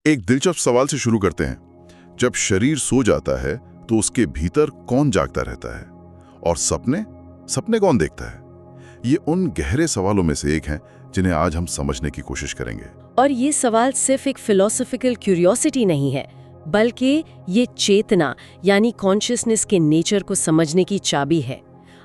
एक दिलचस्प सवाल से शुरू करते हैं। जब शरीर सो जाता है तो उसके भीतर कौन जागता रहता है, और सपने सपने कौन देखता है? ये उन गहरे सवालों में से एक है जिन्हें आज हम समझने की कोशिश करेंगे। और ये सवाल सिर्फ एक फिलोसॉफिकल क्यूरियोसिटी नहीं है, बल्कि ये चेतना यानी कॉन्शियसनेस के नेचर को समझने की चाबी है।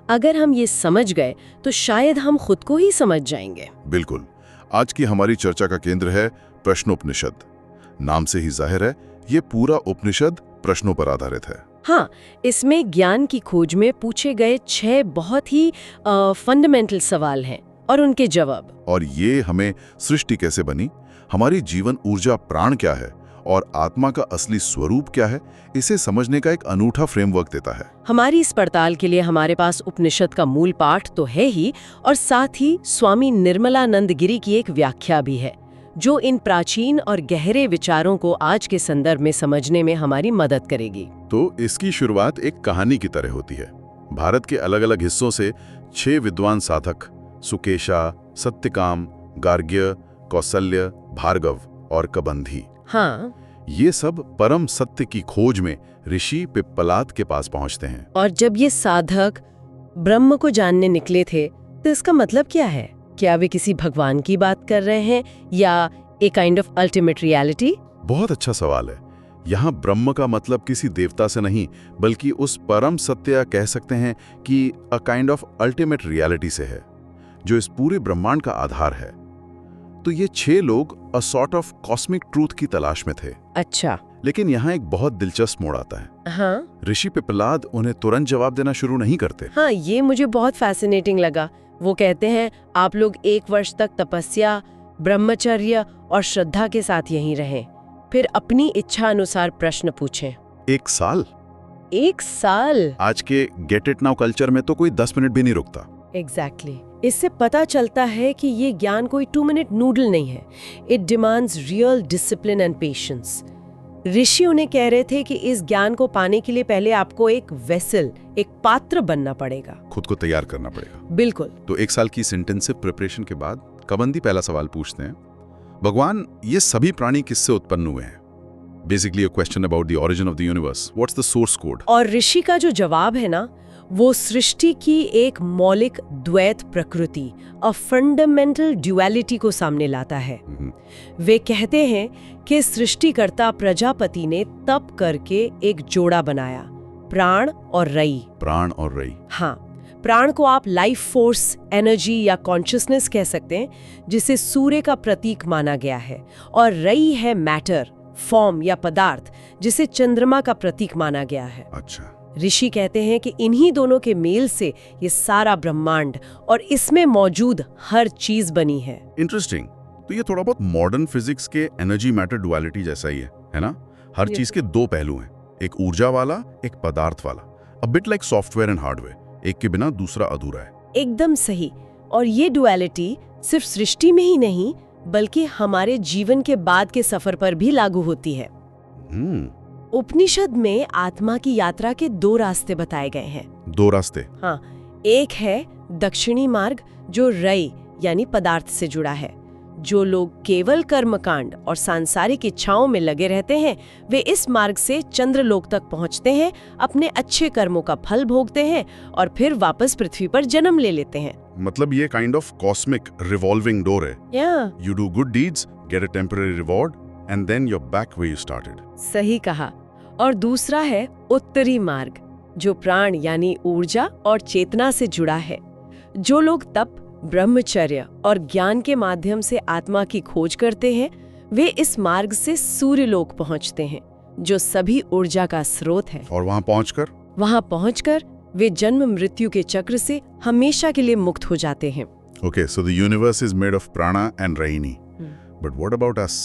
अगर हम ये समझ गए तो शायद हम खुद को ही समझ जाएंगे। बिल्कुल। आज की हमारी चर्चा का केंद्र है प्रश्नोपनिषद। नाम से ही जाहिर है ये पूरा उपनिषद प्रश्नों पर आधारित है। हाँ, इसमें ज्ञान की खोज में पूछे गए 6 बहुत ही फंडामेंटल सवाल हैं और उनके जवाब। और ये हमें सृष्टि कैसे बनी, हमारी जीवन ऊर्जा प्राण क्या है और आत्मा का असली स्वरूप क्या है, इसे समझने का एक अनूठा फ्रेमवर्क देता है। हमारी इस पड़ताल के लिए हमारे पास उपनिषद का मूल पाठ तो है ही, और साथ ही स्वामी निर्मलानंद गिरी की एक व्याख्या भी है, जो इन प्राचीन और गहरे विचारों को आज के संदर्भ में समझने में हमारी मदद करेगी। तो इसकी शुरुआत एक कहानी की तरह होती है। भारत के अलग अलग हिस्सों से 6 विद्वान साधक, सुकेशा, सत्यकाम, गार्ग्य, कौसल्य, भार्गव और कबंधी, हाँ, ये सब परम सत्य की खोज में ऋषि पिप्पलाद के पास पहुंचते हैं। और जब ये साधक ब्रह्म को जानने निकले थे तो इसका मतलब क्या है? क्या वे किसी भगवान की बात कर रहे हैं या a kind of ultimate reality? बहुत अच्छा सवाल है। यहाँ ब्रह्म का मतलब किसी देवता से नहीं, बल्कि उस परम सत्य, या कह सकते हैं कि अ काइंड ऑफ अल्टीमेट रियलिटी से है, जो इस पूरे ब्रह्मांड का आधार है। तो ये 6 लोग a sort of cosmic truth की तलाश में थे। अच्छा। लेकिन यहाँ एक बहुत दिलचस्प मोड़ आता है। हाँ, ऋषि पिप्पलाद उन्हें तुरंत जवाब देना शुरू नहीं करते। हाँ, ये मुझे बहुत फैसिनेटिंग लगा। वो कहते हैं, आप लोग 1 वर्ष तक तपस्या, ब्रह्मचर्य और श्रद्धा के साथ यहीं रहें, फिर अपनी इच्छा अनुसार प्रश्न पूछें। 1 साल? 1 साल? आज के गेट इट नाउ कल्चर में तो कोई 10 मिनट भी नहीं रुकता। एग्जैक्टली। इससे पता चलता है कि ये ज्ञान कोई 2 मिनट नूडल नहीं है। It demands real discipline and patience. ऋषि उन्हें कह रहे थे कि इस ज्ञान को पाने के लिए पहले आपको एक वेसल, एक पात्र बनना पड़ेगा, खुद को तैयार करना पड़ेगा। बिल्कुल। तो 1 साल की इस इंटेंसिव प्रिपरेशन के बाद कबंदी पहला सवाल पूछते हैं, भगवान, ये सभी प्राणी किससे उत्पन्न हुए हैं? Basically a question about the origin of the universe. What's the source code? और ऋषि का जो जवाब है ना, वो सृष्टि की एक मौलिक द्वैत प्रकृति, अ फंडामेंटल ड्युअलिटी को सामने लाता है। वे कहते हैं कि सृष्टिकर्ता प्रजापति ने तप करके एक जोड़ा बनाया, प्राण और रई। प्राण और रई। हाँ, प्राण को आप लाइफ फोर्स, एनर्जी या कॉन्शियसनेस कह सकते हैं, जिसे सूर्य का प्रतीक माना गया है, और रई है मैटर, फॉर्म या पदार्थ, जिसे चंद्रमा का प्रतीक माना गया है। अच्छा। ऋषि कहते हैं कि इन्हीं दोनों के मेल से ये सारा ब्रह्मांड और इसमें मौजूद हर चीज बनी है। इंटरेस्टिंग। तो ये थोड़ा बहुत मॉडर्न फिजिक्स के एनर्जी मैटर डुअलिटी जैसा ही है ना? हर चीज के 2 पहलू हैं, एक ऊर्जा वाला, एक पदार्थ वाला। A bit like software and hardware, एक के बिना दूसरा अधूरा है। एकदम सही। और ये डुअलिटी सिर्फ सृष्टि में ही नहीं, बल्कि हमारे जीवन के बाद के सफर पर भी लागू होती है। उपनिषद में आत्मा की यात्रा के 2 रास्ते बताए गए हैं। 2 रास्ते? हाँ, एक है दक्षिणी मार्ग, जो रई यानी पदार्थ से जुड़ा है। जो लोग केवल कर्मकांड और सांसारिक इच्छाओं में लगे रहते हैं, वे इस मार्ग से चंद्रलोक तक पहुंचते हैं, अपने अच्छे कर्मों का फल भोगते हैं और फिर वापस पृथ्वी पर जन्म ले लेते हैं। मतलब ये kind of cosmic revolving door है। Yeah. You do good deeds, get a temporary reward, and then you're back where you started. सही कहा। और दूसरा है उत्तरी मार्ग, जो प्राण यानी ऊर्जा और चेतना से जुड़ा है। जो लोग तप, ब्रह्मचर्य और ज्ञान के माध्यम से आत्मा की खोज करते हैं, वे इस मार्ग से सूर्यलोक पहुंचते हैं, जो सभी ऊर्जा का स्रोत है। और वहां पहुंचकर वे जन्म मृत्यु के चक्र से हमेशा के लिए मुक्त हो जाते हैं। Okay, so the universe is made of prana and raini. But what about us?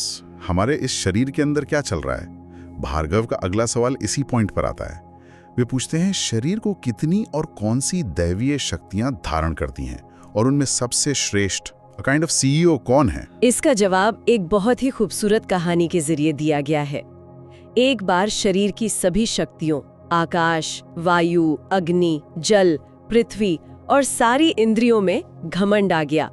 हमारे इस शरीर के अंदर क्या चल रहा है? भार्गव का अगला सवाल इसी पॉइंट पर आता है। वे पूछते हैं, शरीर को कितनी और कौन सी दैवीय शक्तियां धारण करती हैं, और उनमें सबसे श्रेष्ठ काइंड ऑफ CEO कौन है? इसका जवाब एक बहुत ही खूबसूरत कहानी के जरिए दिया गया है। एक बार शरीर की सभी शक्तियों, आकाश, वायु, अग्नि, जल, पृथ्वी और सारी इंद्रियों में घमंड आ गया।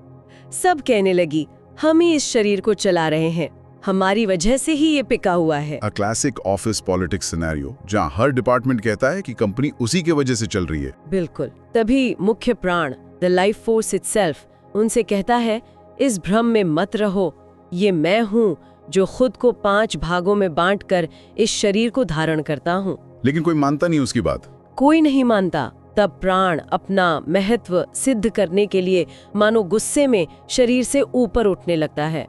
सब कहने लगी, हम ही इस शरीर को चला रहे हैं, हमारी वजह से ही ये पिका हुआ है। A classic office politics scenario जहां हर डिपार्टमेंट कहता है कि कंपनी उसी के वजह से चल रही है। बिल्कुल। तभी मुख्य प्राण, द लाइफ फोर्स इटसेल्फ, उनसे कहता है, इस भ्रम में मत रहो, ये मैं हूँ जो खुद को 5 भागों में बांटकर इस शरीर को धारण करता हूँ। लेकिन कोई मानता नहीं उसकी बात। कोई नहीं मानता। तब प्राण अपना महत्व सिद्ध करने के लिए मानो गुस्से में शरीर से ऊपर उठने लगता है,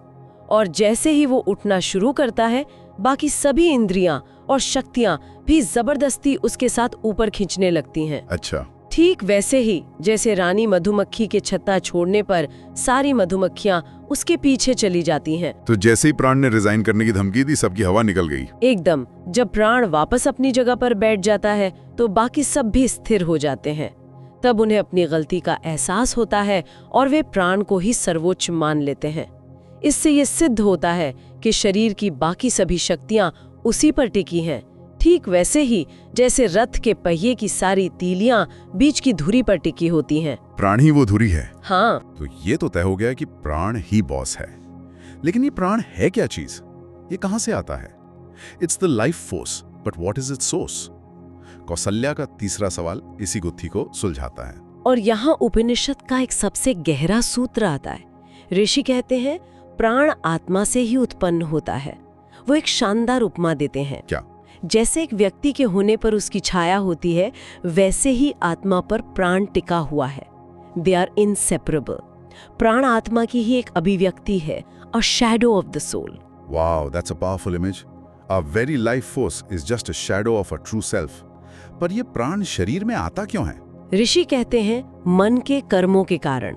और जैसे ही वो उठना शुरू करता है, बाकी सभी इंद्रियां और शक्तियां भी जबरदस्ती उसके साथ ऊपर खींचने लगती हैं। अच्छा। ठीक वैसे ही जैसे रानी मधुमक्खी के छत्ता छोड़ने पर सारी मधुमक्खियां उसके पीछे चली जाती हैं। तो जैसे ही प्राण ने रिजाइन करने की धमकी दी, सबकी हवा निकल गई। एकदम। जब प्राण वापस अपनी जगह पर बैठ जाता है तो बाकी सब भी स्थिर हो जाते हैं। तब उन्हें अपनी गलती का एहसास होता है और वे प्राण को ही सर्वोच्च मान लेते हैं। इससे ये सिद्ध होता है कि शरीर की बाकी सभी शक्तियां उसी पर टिकी हैं, ठीक वैसे ही जैसे रथ के पहिए की सारी तीलियां बीच की धुरी पर टिकी होती हैं। प्राण ही वो धुरी है। हाँ। तो ये तो तय हो गया कि प्राण ही बॉस है। लेकिन ये प्राण है क्या चीज? ये कहां से आता है? It's the life force, but what is it's source? Kaushalya का तीसरा सवाल इसी गुत्थी को सुलझाता है। और यहाँ उपनिषद का एक सबसे गहरा सूत्र आता है। ऋषि कहते हैं, प्राण आत्मा से ही उत्पन्न होता है। वो एक शानदार उपमा देते हैं। क्या? जैसे एक व्यक्ति के होने पर उसकी छाया होती है, वैसे ही आत्मा पर प्राण टिका हुआ है। They are inseparable. प्राण आत्मा की ही एक अभिव्यक्ति है, a shadow of the soul. Wow, that's a powerful image. A very life force is just a shadow of a true self. पर ये प्राण शरीर में आता क्यों है? ऋषि कहते हैं, मन के कर्मों के कारण,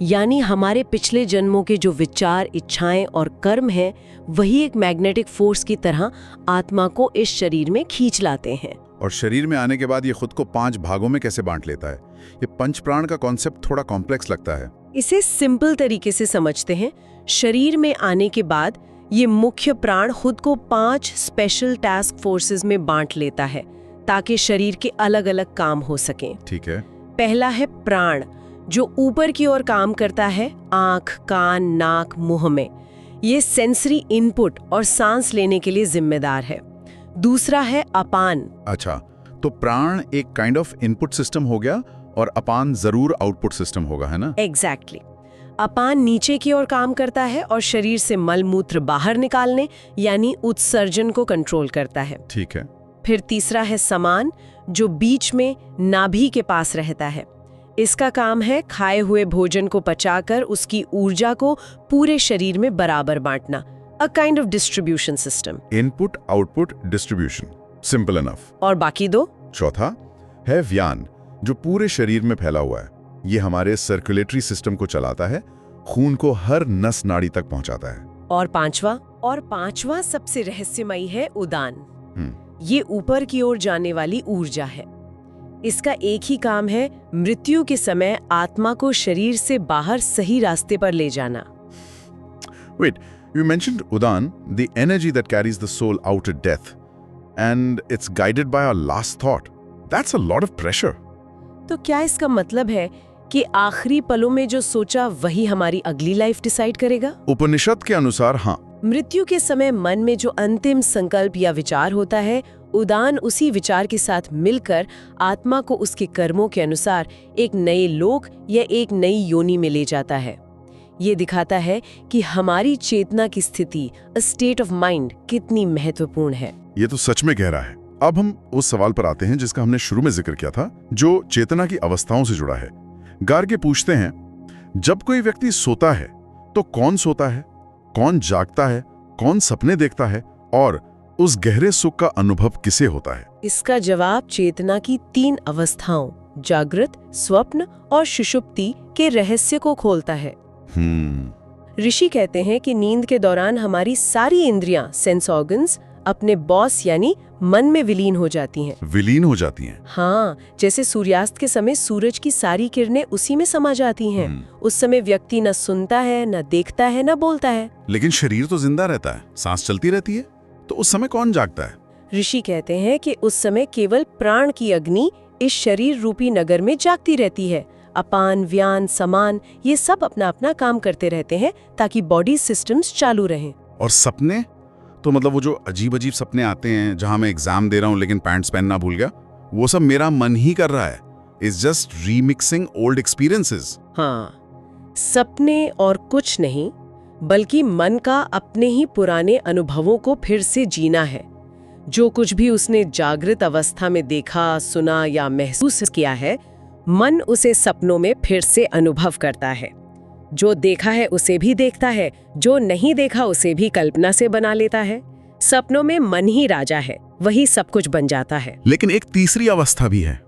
यानी हमारे पिछले जन्मों के जो विचार, इच्छाएं और कर्म हैं, वही एक मैग्नेटिक फोर्स की तरह आत्मा को इस शरीर में खींच लाते हैं। और शरीर में आने के बाद ये खुद को 5 भागों में कैसे बांट लेता है? ये पंच प्राण का कॉन्सेप्ट थोड़ा कॉम्प्लेक्स लगता है। इसे सिंपल तरीके से समझते हैं। शरीर में आने के बाद ये मुख्य प्राण खुद को 5 स्पेशल टास्क फोर्सेस में बांट लेता है ताकि शरीर के अलग अलग काम हो सकें। ठीक है। पहला है प्राण, जो ऊपर की ओर काम करता है, आंख, कान, नाक, मुंह में। ये सेंसरी इनपुट और सांस लेने के लिए जिम्मेदार है। दूसरा है अपान। अच्छा, तो प्राण एक काइंड ऑफ इनपुट सिस्टम हो गया और अपान जरूर आउटपुट सिस्टम होगा, है ना? एग्जैक्टली। अपान नीचे की ओर काम करता है और शरीर से मल मूत्र बाहर निकालने यानी उत्सर्जन को कंट्रोल करता है। ठीक है। फिर तीसरा है समान, जो बीच में नाभि के पास रहता है। इसका काम है खाए हुए भोजन को पचाकर उसकी ऊर्जा को पूरे शरीर में बराबर बांटना, अ kind of distribution system. Input output distribution, simple enough. और बाकी 2? चौथा है व्यान, जो पूरे शरीर में फैला हुआ है। ये हमारे सर्कुलेटरी सिस्टम को चलाता है, खून को हर नस नाड़ी तक पहुंचाता है। और पांचवा सबसे रहस्यमयी है उदान। ये ऊपर की ओर जाने वाली ऊर्जा है। इसका एक ही काम है, मृत्यु के समय आत्मा को शरीर से बाहर सही रास्ते पर ले जाना। Wait, you mentioned Udan, the energy that carries the soul out at death, and it's guided by our last thought. That's a lot of pressure. तो क्या इसका मतलब है कि आखिरी पलों में जो सोचा वही हमारी अगली लाइफ डिसाइड करेगा? उपनिषद के अनुसार हाँ। मृत्यु के समय मन में जो अंतिम संकल्प या विचार होता है, उदान उसी विचार के साथ मिलकर आत्मा को उसके कर्मों के अनुसार एक नए लोक या एक नई योनि में ले जाता है। ये दिखाता है कि हमारी चेतना की स्थिति, अ स्टेट ऑफ माइंड, कितनी महत्वपूर्ण है। ये तो सच में गहरा है। अब हम उस सवाल पर आते हैं जिसका हमने शुरू में जिक्र किया था, जो चेतना की अवस्थाओं से जुड़ा है। गार्गे पूछते हैं, जब कोई व्यक्ति सोता है तो कौन सोता है, कौन जागता है, कौन सपने देखता है, और उस गहरे सुख का अनुभव किसे होता है? इसका जवाब चेतना की 3 अवस्थाओं, जागृत, स्वप्न और सुषुप्ति के रहस्य को खोलता है। ऋषि कहते हैं कि नींद के दौरान हमारी सारी इंद्रियां, सेंस ऑर्गन्स, अपने बॉस यानी मन में विलीन हो जाती हैं। विलीन हो जाती हैं? हाँ, जैसे सूर्यास्त के समय सूरज की सारी किरणें उसी में समा जाती हैं। उस समय व्यक्ति न सुनता है, न देखता है, न बोलता है। लेकिन शरीर तो जिंदा रहता है, सांस चलती रहती है, तो उस समय कौन जागता है? ऋषि कहते हैं कि उस समय केवल प्राण की अग्नि इस शरीर रूपी नगर में जागती रहती है। अपान, व्यान, समान, ये सब अपना अपना काम करते रहते हैं ताकि बॉडी सिस्टम्स चालू रहें। और सपने तो मतलब वो जो अजीब अजीब सपने आते हैं जहां मैं एग्जाम दे रहा हूं लेकिन पैंट्स पहनना भूल गया, वो सब मेरा मन ही कर रहा है। It's just remixing old experiences. हाँ, सपने और कुछ नहीं बल्कि मन का अपने ही पुराने अनुभवों को फिर से जीना है। जो कुछ भी उसने जागृत अवस्था में देखा, सुना या महसूस किया है, मन उसे सपनों में फिर से अनुभव करता है। जो देखा है उसे भी देखता है, जो नहीं देखा उसे भी कल्पना से बना लेता है। सपनों में मन ही राजा है, वही सब कुछ बन जाता है। लेकिन एक तीसरी अवस्था भी है,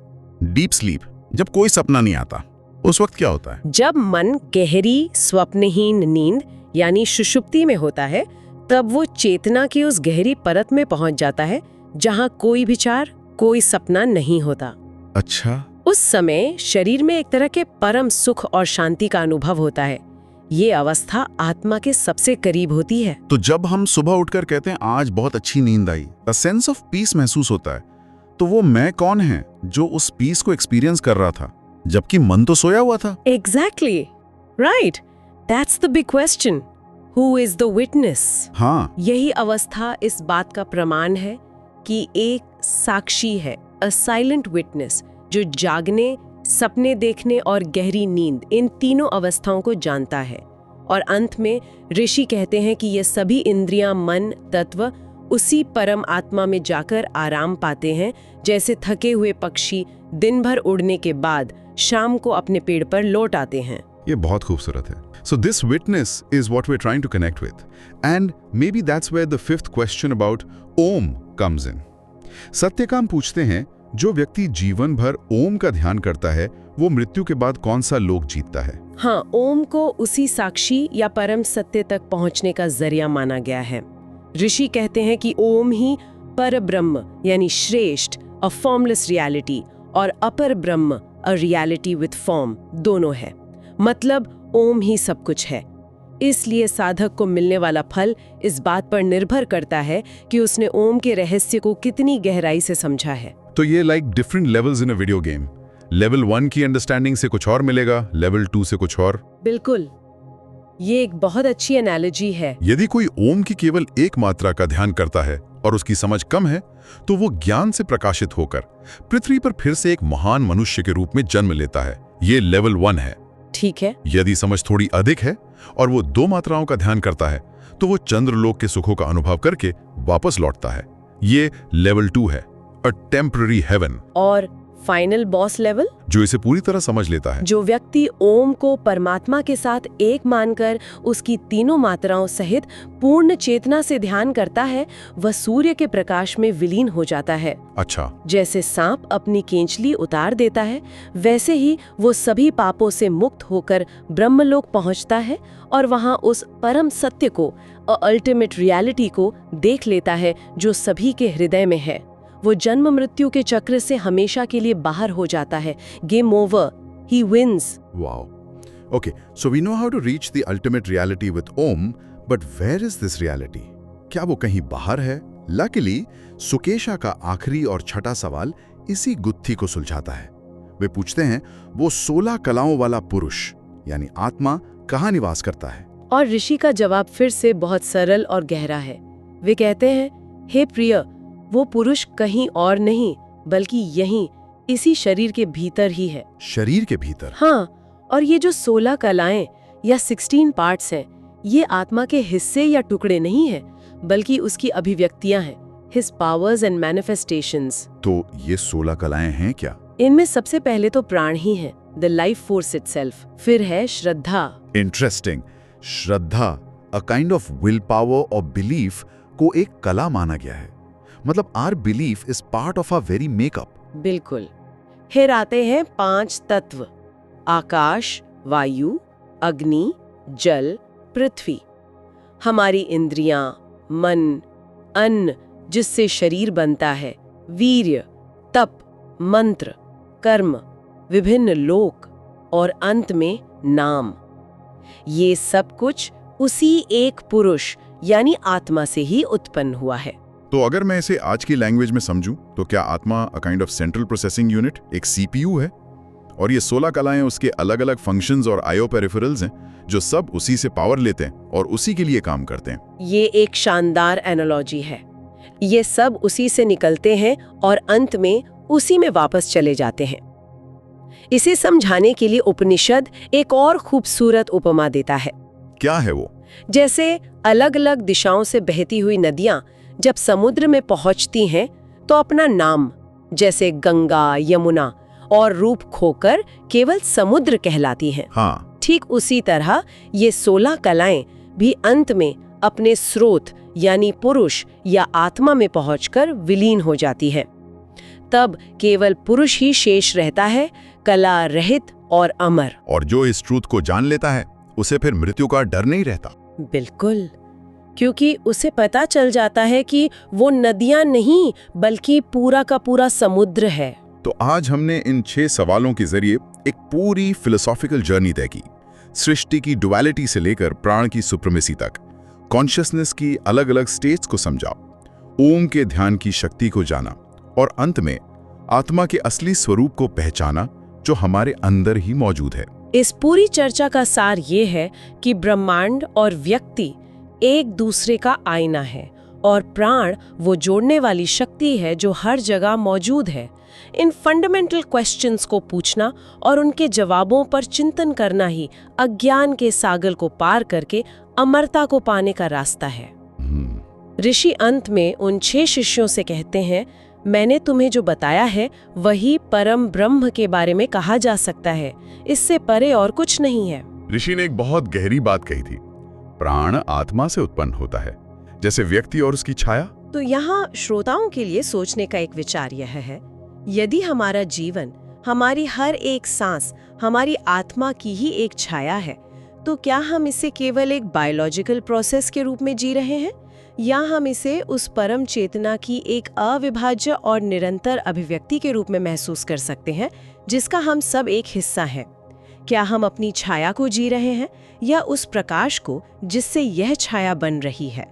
डीप स्लीप, जब कोई सपना नहीं आता। उस वक्त क्या होता है? जब मन गहरी स्वप्नहीन नींद यानी सुषुप्ति में होता है, तब वो चेतना की उस गहरी परत में पहुंच जाता है जहां कोई विचार, कोई सपना नहीं होता। अच्छा। उस समय शरीर में एक तरह के परम सुख और शांति का अनुभव होता है। ये अवस्था आत्मा के सबसे करीब होती है। तो जब हम सुबह उठकर कहते हैं आज बहुत अच्छी नींद आई, अ सेंस ऑफ पीस महसूस होता है, तो वो मैं कौन है जो उस पीस को एक्सपीरियंस कर रहा था जबकि मन तो सोया हुआ था? Exactly, right, that's the big question, who is the witness? हाँ, यही अवस्था इस बात का प्रमाण है कि एक साक्षी है, अ साइलेंट विटनेस, जो जागने, सपने देखने और गहरी नींद, इन तीनों अवस्थाओं को जानता है। और अंत में ऋषि कहते हैं कि ये सभी इंद्रियां, मन, तत्व उसी परम आत्मा में जाकर आराम पाते हैं, जैसे थके हुए पक्षी दिन भर उड़ने के बाद शाम को अपने पेड़ पर लौट आते हैं। ये बहुत खूबसूरत है। So this witness is what we're trying to connect with. And maybe that's where the fifth question about Om comes in. Satyakam पूछते हैं, जो व्यक्ति जीवन भर ओम का ध्यान करता है, वो मृत्यु के बाद कौन सा लोक जीतता है? हाँ, ओम को उसी साक्षी या परम सत्य तक पहुंचने का जरिया माना गया है। ऋषि कहते हैं कि ओम ही पर ब्रह्म यानी श्रेष्ठ, अ फॉर्मलेस रियलिटी, और अपर ब्रह्म, अ रियलिटी विथ फॉर्म, दोनों है। मतलब ओम ही सब कुछ है। इसलिए साधक को मिलने वाला फल इस बात पर निर्भर करता है कि उसने ओम के रहस्य को कितनी गहराई से समझा है। तो ये like different levels in a video game. Level 1 की अंडरस्टैंडिंग से कुछ और मिलेगा, लेवल 2 से कुछ और। बिल्कुल, ये एक बहुत अच्छी एनालॉजी है। यदि कोई ओम की केवल एक मात्रा का ध्यान करता है और उसकी समझ कम है, तो वो ज्ञान से प्रकाशित होकर पृथ्वी पर फिर से एक महान मनुष्य के रूप में जन्म लेता है। ये लेवल 1 है। ठीक है। यदि समझ थोड़ी अधिक है और वो 2 मात्राओं का ध्यान करता है, तो वो चंद्रलोक के सुखों का अनुभव करके वापस लौटता है। ये लेवल 2 है, अ टेम्पररी हेवन। और फाइनल बॉस लेवल, जो इसे पूरी तरह समझ लेता है। जो व्यक्ति ओम को परमात्मा के साथ एक मानकर उसकी तीनों मात्राओं सहित पूर्ण चेतना से ध्यान करता है, वह सूर्य के प्रकाश में विलीन हो जाता है। अच्छा। जैसे सांप अपनी केंचली उतार देता है, वैसे ही वो सभी पापों से मुक्त होकर ब्रह्मलोक पहुंचता है और वहां उस परम सत्य को, अल्टीमेट रियलिटी को देख लेता है जो सभी के हृदय में है। वो जन्म मृत्यु के चक्र से हमेशा के लिए बाहर हो जाता है। Game over, he wins. Wow. Okay, so we know how to reach the ultimate reality with Om, but where is this reality? क्या वो कहीं बाहर है? लकीली सुकेशा का आखिरी और छठा सवाल इसी गुत्थी को सुलझाता है। वे पूछते हैं, वो 16 कलाओं वाला पुरुष यानी आत्मा कहाँ निवास करता है? और ऋषि का जवाब फिर से बहुत सरल और गहरा है। वे कहते हैं, हे प्रिय, वो पुरुष कहीं और नहीं बल्कि यहीं इसी शरीर के भीतर ही है। शरीर के भीतर? हाँ, और ये जो 16 कलाएं या 16 पार्ट्स हैं, ये आत्मा के हिस्से या टुकड़े नहीं हैं, बल्कि उसकी अभिव्यक्तियां हैं, हिज पावर्स एंड मैनिफेस्टेशंस। तो ये 16 कलाएं हैं क्या? इनमें सबसे पहले तो प्राण ही है, द लाइफ फोर्स इटसेल्फ। फिर है श्रद्धा। इंटरेस्टिंग। श्रद्धा, a kind of will power और बिलीफ को एक कला माना गया है। मतलब our belief is part of our very makeup. बिल्कुल। फिर आते हैं 5 तत्व, आकाश, वायु, अग्नि, जल, पृथ्वी। हमारी इंद्रियां, मन, अन्न जिससे शरीर बनता है, वीर्य, तप, मंत्र, कर्म, विभिन्न लोक और अंत में नाम। ये सब कुछ उसी एक पुरुष यानी आत्मा से ही उत्पन्न हुआ है। तो अगर मैं इसे आज की लैंग्वेज में समझूं, तो क्या आत्मा अ kind of central processing unit, एक सीपीयू है? और ये 16 कलाएं उसके अलग अलग फंक्शंस और आयो पेरिफेरल्स हैं जो सब उसी से पावर लेते हैं और उसी के लिए काम करते हैं। ये एक शानदार एनालॉजी है। ये सब उसी से निकलते हैं और अंत में उसी में वापस चले जाते हैं। इसे समझाने के लिए उपनिषद एक और खूबसूरत उपमा देता है। क्या है वो? जैसे अलग अलग दिशाओं से बहती हुई नदियां जब समुद्र में पहुंचती हैं तो अपना नाम, जैसे गंगा, यमुना, और रूप खोकर केवल समुद्र कहलाती हैं। हाँ। ठीक उसी तरह ये 16 कलाएं भी अंत में अपने स्रोत यानी पुरुष या आत्मा में पहुंचकर विलीन हो जाती है। तब केवल पुरुष ही शेष रहता है, कला रहित और अमर। और जो इस ट्रूथ को जान लेता है उसे फिर मृत्यु का डर नहीं रहता। बिल्कुल, क्योंकि उसे पता चल जाता है कि वो नदियां नहीं बल्कि पूरा का पूरा समुद्र है। तो आज हमने इन 6 सवालों के जरिए एक पूरी फिलोसॉफिकल जर्नी तय की। सृष्टि की डुअलिटी से लेकर प्राण की सुप्रीमेसी तक, कॉन्शियसनेस की अलग अलग स्टेट्स को समझा, ओम के ध्यान की शक्ति को जाना और अंत में आत्मा के असली स्वरूप को पहचाना जो हमारे अंदर ही मौजूद है। इस पूरी चर्चा का सार ये है कि ब्रह्मांड और व्यक्ति एक दूसरे का आईना है और प्राण वो जोड़ने वाली शक्ति है जो हर जगह मौजूद है। इन फंडामेंटल क्वेश्चंस को पूछना और उनके जवाबों पर चिंतन करना ही अज्ञान के सागर को पार करके अमरता को पाने का रास्ता है। ऋषि अंत में उन 6 शिष्यों से कहते हैं, मैंने तुम्हें जो बताया है वही परम ब्रह्म के बारे में कहा जा सकता है, इससे परे और कुछ नहीं है। ऋषि ने एक बहुत गहरी बात कही थी, प्राण आत्मा से उत्पन्न होता है, जैसे व्यक्ति और उसकी छाया। तो यहाँ श्रोताओं के लिए सोचने का एक विचार यह है, यदि हमारा जीवन, हमारी हर एक सांस हमारी आत्मा की ही एक छाया है, तो क्या हम इसे केवल एक बायोलॉजिकल प्रोसेस के रूप में जी रहे हैं या हम इसे उस परम चेतना की एक अविभाज्य और निरंतर अभिव्यक्ति के रूप में महसूस कर सकते हैं जिसका हम सब एक हिस्सा हैं? क्या हम अपनी छाया को जी रहे हैं या उस प्रकाश को जिससे यह छाया बन रही है?